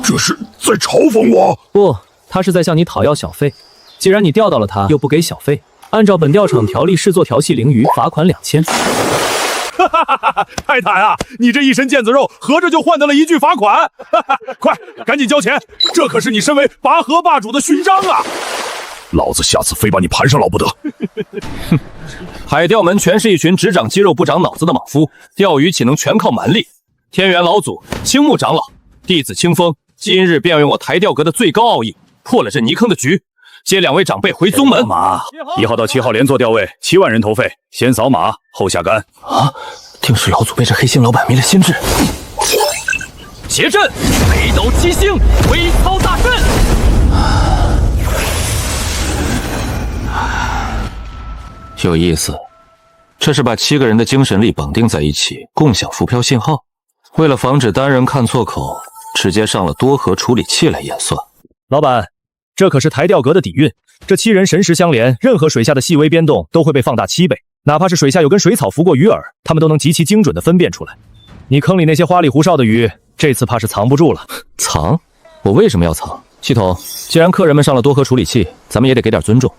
这是在嘲讽我？不，他是在向你讨要小费。既然你钓到了他，又不给小费，按照本钓场条例视作调戏鲮鱼，罚款2000。泰坦啊，你这一身腱子肉，合着就换得了1句罚款！快，赶紧交钱，这可是你身为拔河霸主的勋章啊！老子下次非把你盘上老不得！哼，海钓门全是一群只长肌肉不长脑子的莽夫，钓鱼岂能全靠蛮力？天元老祖、青木长老、弟子清风，今日便用我台钓阁的最高奥义，破了这泥坑的局。接2位长辈回宗门。马1号到7号连坐钓位，7万人头费，先扫码后下杆。啊，定是老祖被这黑心老板迷了心智。结阵，北斗七星，微操大阵。有意思，这是把7个人的精神力绑定在一起，共享浮漂信号。为了防止单人看错口，直接上了多核处理器来演算。老板，这可是台钓阁的底蕴，这7人神识相连，任何水下的细微变动都会被放大7倍，哪怕是水下有根水草拂过鱼饵，他们都能极其精准地分辨出来。你坑里那些花里胡哨的鱼，这次怕是藏不住了。藏？我为什么要藏？系统，既然客人们上了多核处理器，咱们也得给点尊重。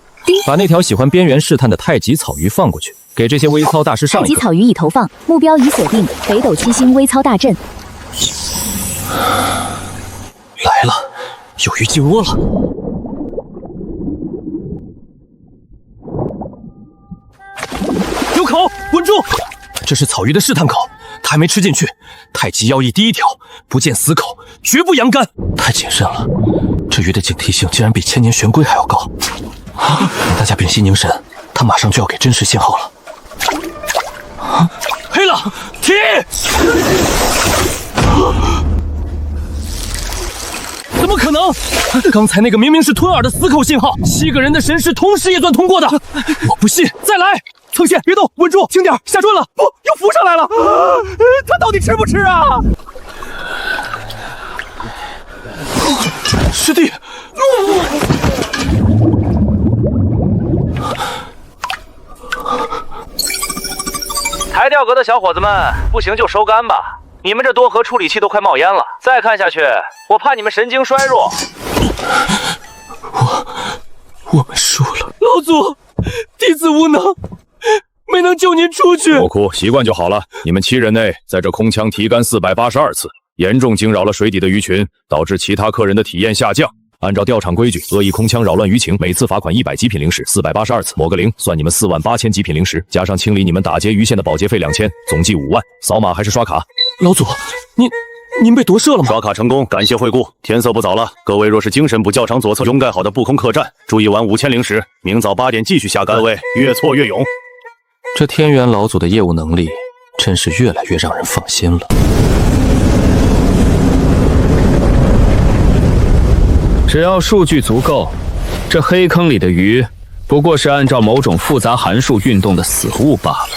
把那条喜欢边缘试探的太极草鱼放过去，给这些微操大师上一课。太极草鱼已投放，目标已锁定，北斗七星微操大阵。来了，有鱼进窝了。有口，稳住！这是草鱼的试探口，它还没吃进去。太极要义第1条，不见死口，绝不扬竿。太谨慎了，这鱼的警惕性竟然比千年玄龟还要高。等大家屏息凝神，他马上就要给真实信号了。黑了，停！怎么可能？刚才那个明明是吞饵的死口信号，7个人的神识同时也算通过的。我不信，再来！侧线别动，稳住，轻点，下坠了！不，又浮上来了！他到底吃不吃啊？师弟，台钓阁的小伙子们，不行就收竿吧。你们这多核处理器都快冒烟了，再看下去，我怕你们神经衰弱。我们输了。老祖，弟子无能，没能救您出去。莫哭，习惯就好了。你们7人内在这空腔提竿482次，严重惊扰了水底的鱼群，导致其他客人的体验下降。按照钓场规矩，恶意空腔扰乱鱼情，每次罚款100极品灵石482次，抹个0，算你们48000极品灵石，加上清理你们打劫鱼线的保洁费2000，总计5万。扫码还是刷卡？老祖，您被夺舍了吗？刷卡成功，感谢惠顾。天色不早了，各位若是精神补教场左侧中盖好的布空客栈，注意玩5000灵石，明早8点继续下竿。各位越挫越勇。这天元老祖的业务能力真是越来越让人放心了。只要数据足够，这黑坑里的鱼不过是按照某种复杂函数运动的死物罢了。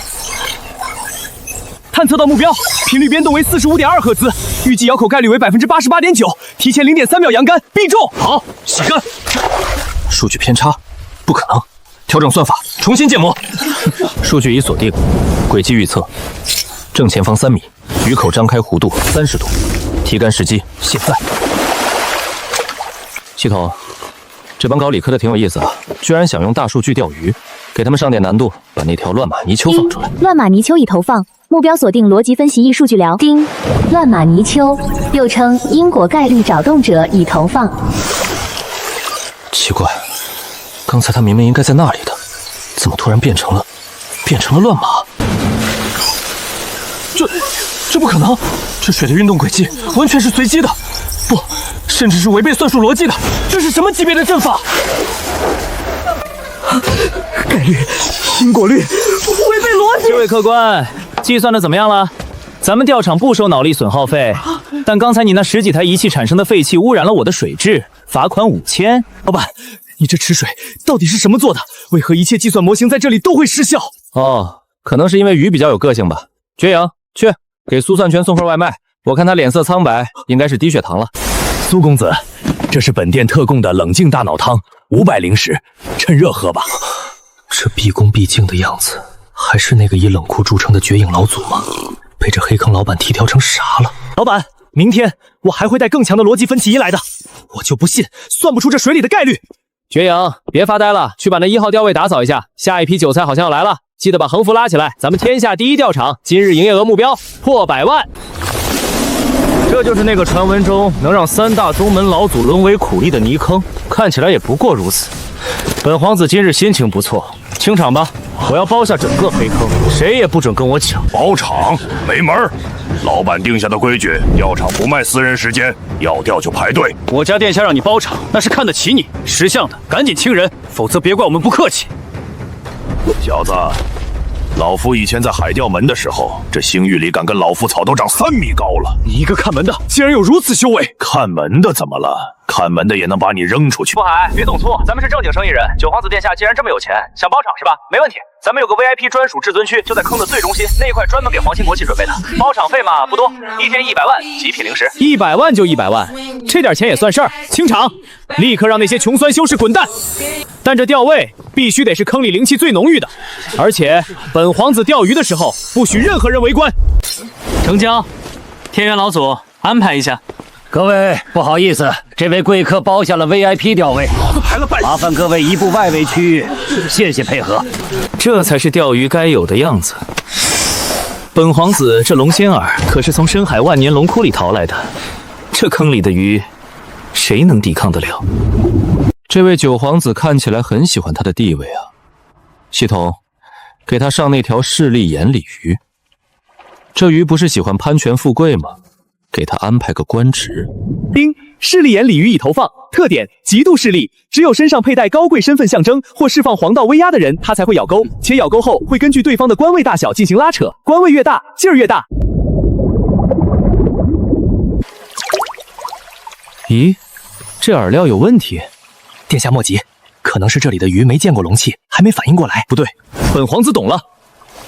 探测到目标，频率变动为45.2赫兹，预计咬口概率为88.9%，提前0.3秒扬竿，必中。好，洗竿。数据偏差，不可能。调整算法，重新建模。数据已锁定，轨迹预测，正前方3米，鱼口张开弧度30度，提竿时机现在。系统，这帮搞理科的挺有意思啊，居然想用大数据钓鱼，给他们上点难度，把那条乱马泥鳅放出来。乱马泥鳅已投放，目标锁定逻辑分析艺数据聊。丁，乱马泥鳅，又称因果概率找动者已投放。奇怪，刚才他明明应该在那里的，怎么突然变成了乱马？这不可能！这水的运动轨迹完全是随机的，不，甚至是违背算术逻辑的。这是什么级别的阵法？概率、因果律，违背逻辑。这位客官，计算的怎么样了？咱们钓场不收脑力损耗费，但刚才你那10几台仪器产生的废气污染了我的水质，罚款5000。老板，你这池水到底是什么做的？为何一切计算模型在这里都会失效？哦，可能是因为鱼比较有个性吧。绝阳，去给苏算全送份外卖，我看他脸色苍白，应该是低血糖了。苏公子，这是本店特供的冷静大脑汤，500灵石，趁热喝吧。这毕恭毕敬的样子，还是那个以冷酷著称的绝影老祖吗？被这黑坑老板提调成啥了？老板，明天我还会带更强的逻辑分歧仪来的，我就不信算不出这水里的概率。绝影，别发呆了，去把那1号吊位打扫一下，下一批韭菜好像要来了，记得把横幅拉起来，咱们天下第一钓场，今日营业额目标破100万。这就是那个传闻中能让3大宗门老祖沦为苦力的泥坑，看起来也不过如此。本皇子今日心情不错，清场吧，我要包下整个黑坑，谁也不准跟我抢。包场没门儿，老板定下的规矩，钓场不卖私人时间，要钓就排队。我家殿下让你包场，那是看得起你，识相的赶紧清人，否则别怪我们不客气。小子，老夫以前在海钓门的时候，这星域里敢跟老夫草都长3米高了。你一个看门的，竟然有如此修为！看门的怎么了？看门的也能把你扔出去。不海，别懂错，咱们是正经生意人。九皇子殿下既然这么有钱，想包场是吧？没问题，咱们有个 VIP 专属至尊区，就在坑的最中心，那一块专门给皇亲国戚准备的。包场费嘛不多，一天100万，极品零食。100万就100万，这点钱也算事儿。清场，立刻让那些穷酸修士滚蛋！但这钓位必须得是坑里灵气最浓郁的，而且本皇子钓鱼的时候不许任何人围观。成交，天元老祖安排一下。各位不好意思，这位贵客包下了 VIP 钓位，麻烦各位移步外围区域，谢谢配合。这才是钓鱼该有的样子。本皇子这龙仙儿可是从深海万年龙窟里逃来的，这坑里的鱼，谁能抵抗得了？这位九皇子看起来很喜欢他的地位啊。系统，给他上那条势利眼鲤鱼。这鱼不是喜欢攀权富贵吗？给他安排个官职。丁，势利眼鲤鱼已投放，特点极度势利，只有身上佩戴高贵身份象征或释放黄道威压的人，他才会咬钩，且咬钩后会根据对方的官位大小进行拉扯，官位越大，劲儿越大。咦，这饵料有问题。殿下莫急，可能是这里的鱼没见过龙气，还没反应过来。不对，本皇子懂了，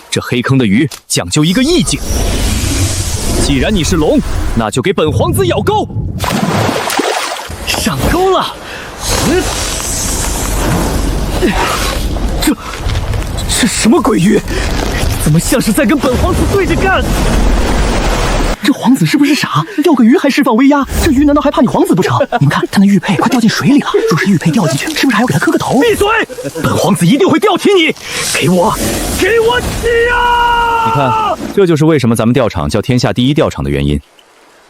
这黑坑的鱼讲究一个意境。既然你是龙，那就给本皇子咬钩。上钩了！这什么鬼鱼？怎么像是在跟本皇子对着干？这皇子是不是傻？钓个鱼还释放威压，这鱼难道还怕你皇子不成？你们看他那玉佩快掉进水里了，若是玉佩掉进去，是不是还要给他磕个头？闭嘴！本皇子一定会吊起你！给我起啊！你看，这就是为什么咱们钓场叫天下第一钓场的原因。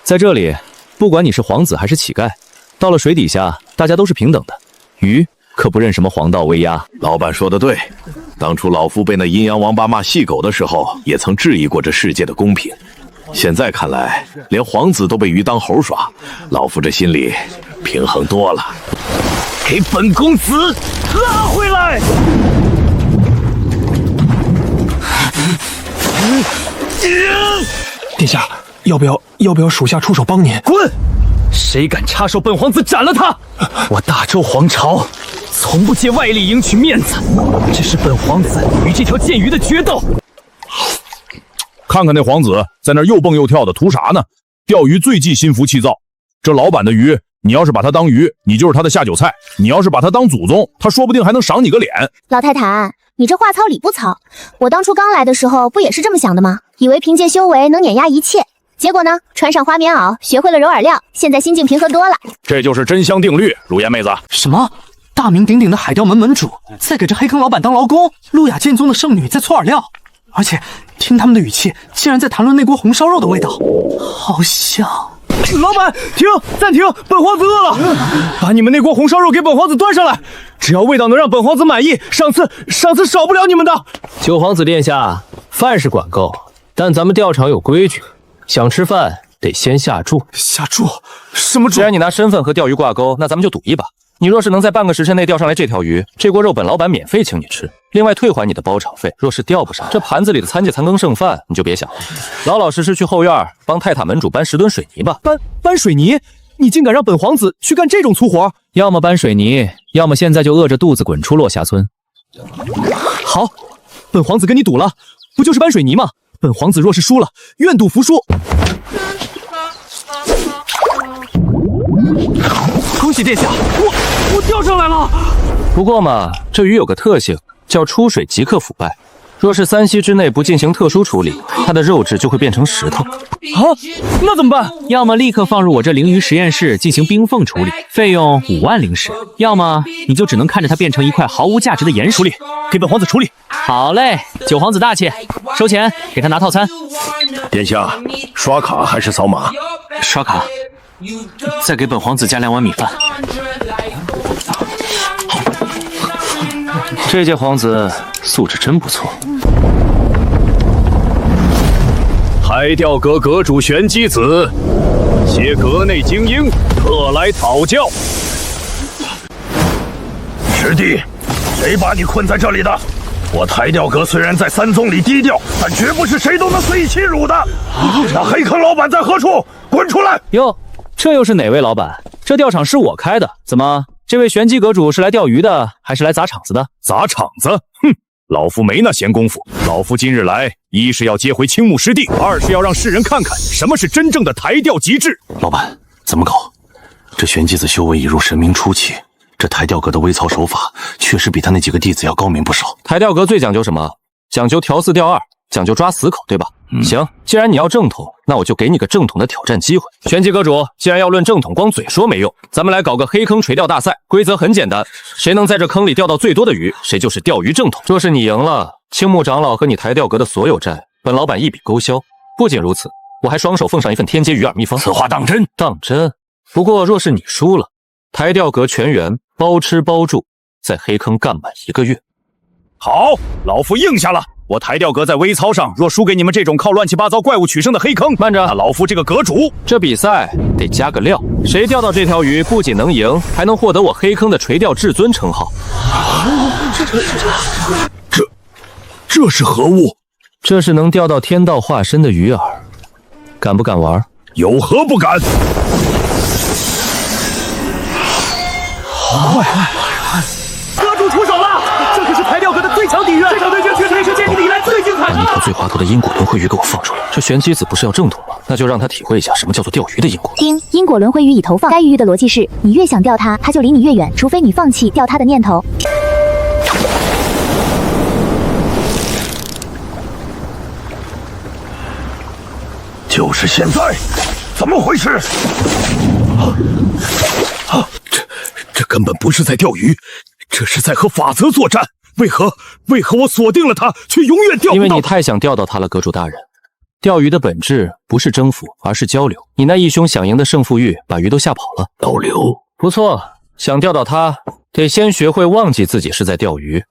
在这里，不管你是皇子还是乞丐，到了水底下，大家都是平等的。鱼可不认什么黄道威压。老板说的对，当初老夫被那阴阳王八骂细狗的时候，也曾质疑过这世界的公平。现在看来，连皇子都被鱼当猴耍，老夫这心里平衡多了。给本公子拉回来！殿下，要不要属下出手帮您？滚！谁敢插手本皇子，斩了他！我大周皇朝从不借外力赢取面子，这是本皇子与这条剑鱼的决斗。看看那皇子在那又蹦又跳的，图啥呢？钓鱼最忌心浮气躁。这老板的鱼，你要是把他当鱼，你就是他的下酒菜；你要是把他当祖宗，他说不定还能赏你个脸。老太太，你这话糙理不糙。我当初刚来的时候不也是这么想的吗？以为凭借修为能碾压一切，结果呢，穿上花棉袄，学会了揉饵料，现在心境平和多了。这就是真香定律，如烟妹子。什么？大名鼎鼎的海钓门门主在给这黑坑老板当劳工？路亚剑宗的圣女在搓饵料，而且听他们的语气，竟然在谈论那锅红烧肉的味道，好香。老板，暂停！本皇子饿了，把你们那锅红烧肉给本皇子端上来。只要味道能让本皇子满意，上次少不了你们的。九皇子殿下，饭是管够，但咱们钓场有规矩，想吃饭得先下注。下注？什么注？既然你拿身份和钓鱼挂钩，那咱们就赌一把。你若是能在半个时辰内钓上来这条鱼，这锅肉本老板免费请你吃，另外退还你的包场费。若是钓不上，这盘子里的残羹剩饭你就别想了，老老实实去后院帮泰塔门主搬10吨水泥吧。搬水泥？你竟敢让本皇子去干这种粗活？要么搬水泥，要么现在就饿着肚子滚出落霞村。好，本皇子跟你赌了，不就是搬水泥吗？本皇子若是输了，愿赌服输。恭喜殿下，我钓上来了。不过嘛，这鱼有个特性，叫出水即刻腐败。若是3息之内不进行特殊处理，它的肉质就会变成石头。啊，那怎么办？要么立刻放入我这灵鱼实验室进行冰缝处理，费用5万灵石；要么你就只能看着它变成一块毫无价值的岩石。处理，给本皇子处理。好嘞，九皇子大气，收钱，给他拿套餐。殿下，刷卡还是扫码？刷卡。再给本皇子加2碗米饭。这届皇子素质真不错。台调阁阁主玄机子，携阁内精英特来讨教。师弟，谁把你困在这里的？我台调阁虽然在3宗里低调，但绝不是谁都能随意欺辱的。那黑坑老板在何处？滚出来！哟，这又是哪位老板？这钓场是我开的，怎么？这位玄机阁主是来钓鱼的，还是来砸场子的？砸场子？哼，老夫没那闲工夫。老夫今日来，一是要接回青木师弟，二是要让世人看看什么是真正的台钓极致。老板，怎么搞？这玄机子修为已入神明初期，这台钓阁的微操手法确实比他那几个弟子要高明不少。台钓阁最讲究什么？讲究调4调2，讲究抓死口，对吧？行，既然你要正统，那我就给你个正统的挑战机会。玄机阁主，既然要论正统，光嘴说没用，咱们来搞个黑坑垂钓大赛。规则很简单，谁能在这坑里钓到最多的鱼，谁就是钓鱼正统。若是你赢了，青木长老和你台钓阁的所有债，本老板一笔勾销。不仅如此，我还双手奉上一份天阶鱼饵秘方。此话当真？当真。不过若是你输了，台钓阁全员包吃包住，在黑坑干满1个月。好，老夫应下了。我台钓阁在微操上若输给你们这种靠乱七八糟怪物取胜的黑坑，慢着，那老夫这个阁主，这比赛得加个料，谁钓到这条鱼不仅能赢，还能获得我黑坑的垂钓至尊称号。这是何物？这是能钓到天道化身的鱼饵，敢不敢玩？有何不敢？阁主出手了！这可是台钓阁的最强底蕴，这场对决绝对是建立以来最精彩的。把那条最滑头的因果轮回鱼给我放出来！这玄机子不是要正统吗？那就让他体会一下什么叫做钓鱼的因果。听，因果轮回鱼已投放。该鱼的逻辑是，你越想钓它，它就离你越远，除非你放弃钓它的念头。就是现在，怎么回事？这根本不是在钓鱼，这是在和法则作战。为何我锁定了它，却永远钓不到？因为你太想钓到它了，阁主大人。钓鱼的本质不是征服，而是交流。你那义兄想赢的胜负欲，把鱼都吓跑了。交流不错，想钓到它，得先学会忘记自己是在钓鱼。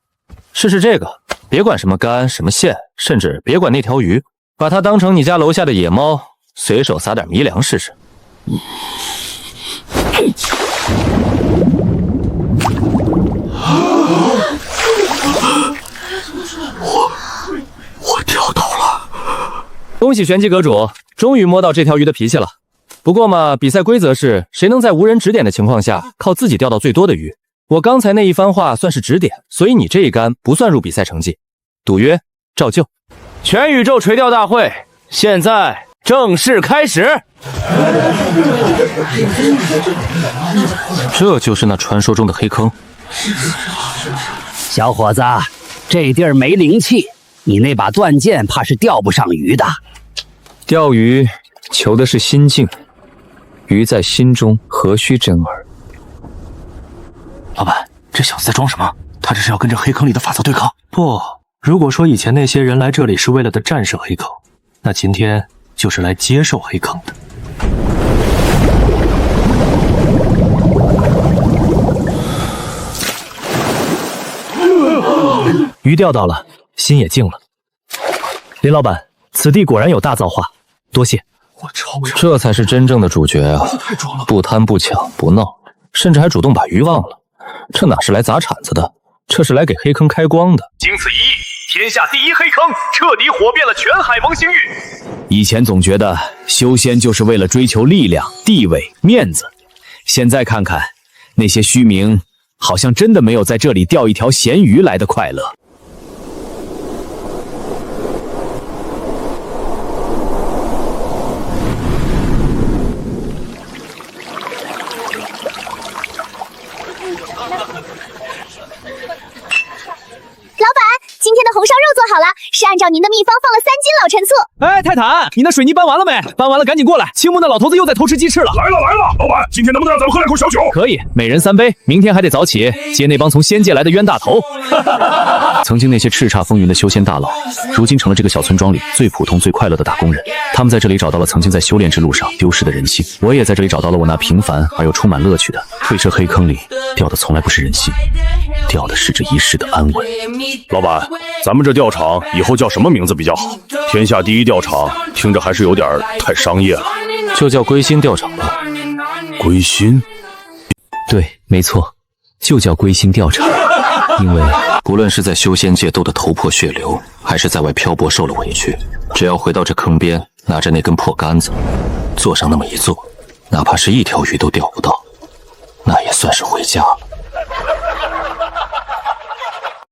试试这个，别管什么竿、什么线，甚至别管那条鱼，把它当成你家楼下的野猫，随手撒点迷粮试试。我钓到了！恭喜玄机阁主，终于摸到这条鱼的脾气了。不过嘛，比赛规则是谁能在无人指点的情况下靠自己钓到最多的鱼。我刚才那一番话算是指点，所以你这一杆不算入比赛成绩。赌约照旧。全宇宙垂钓大会现在正式开始。这就是那传说中的黑坑。小伙子，这地儿没灵气，你那把断剑怕是钓不上鱼的。钓鱼求的是心境，鱼在心中，何须真饵？老板，这小子在装什么？他这是要跟这黑坑里的法则对抗？不，如果说以前那些人来这里是为了的战胜黑坑，那今天就是来接受黑坑的。鱼钓到了，心也静了。林老板，此地果然有大造化，多谢。这才是真正的主角啊！不贪不抢不闹，甚至还主动把鱼忘了。这哪是来砸铲子的，这是来给黑坑开光的。经此一役，天下第一黑坑彻底火遍了全海蒙星域。以前总觉得修仙就是为了追求力量、地位、面子，现在看看那些虚名，好像真的没有在这里钓一条咸鱼来的快乐。老是按照您的秘方放了3斤老陈醋。哎，泰坦，你那水泥搬完了没？搬完了赶紧过来，青木那老头子又在偷吃鸡翅了。来了，老板，今天能不能让咱们喝2口小酒？可以，每人3杯。明天还得早起接那帮从仙界来的冤大头。曾经那些叱咤风云的修仙大佬，如今成了这个小村庄里最普通、最快乐的打工人。他们在这里找到了曾经在修炼之路上丢失的人性，我也在这里找到了我那平凡而又充满乐趣的。退这黑坑里掉的从来不是人心，掉的是这一世的安稳。老板，咱们这钓场以后叫什么名字比较好？天下第一钓场听着还是有点太商业了，就叫归心钓场吧。归心？对，没错，就叫归心钓场。因为不论是在修仙界斗得头破血流，还是在外漂泊受了委屈，只要回到这坑边，拿着那根破杆子，坐上那么一坐，哪怕是1条鱼都钓不到，那也算是回家了。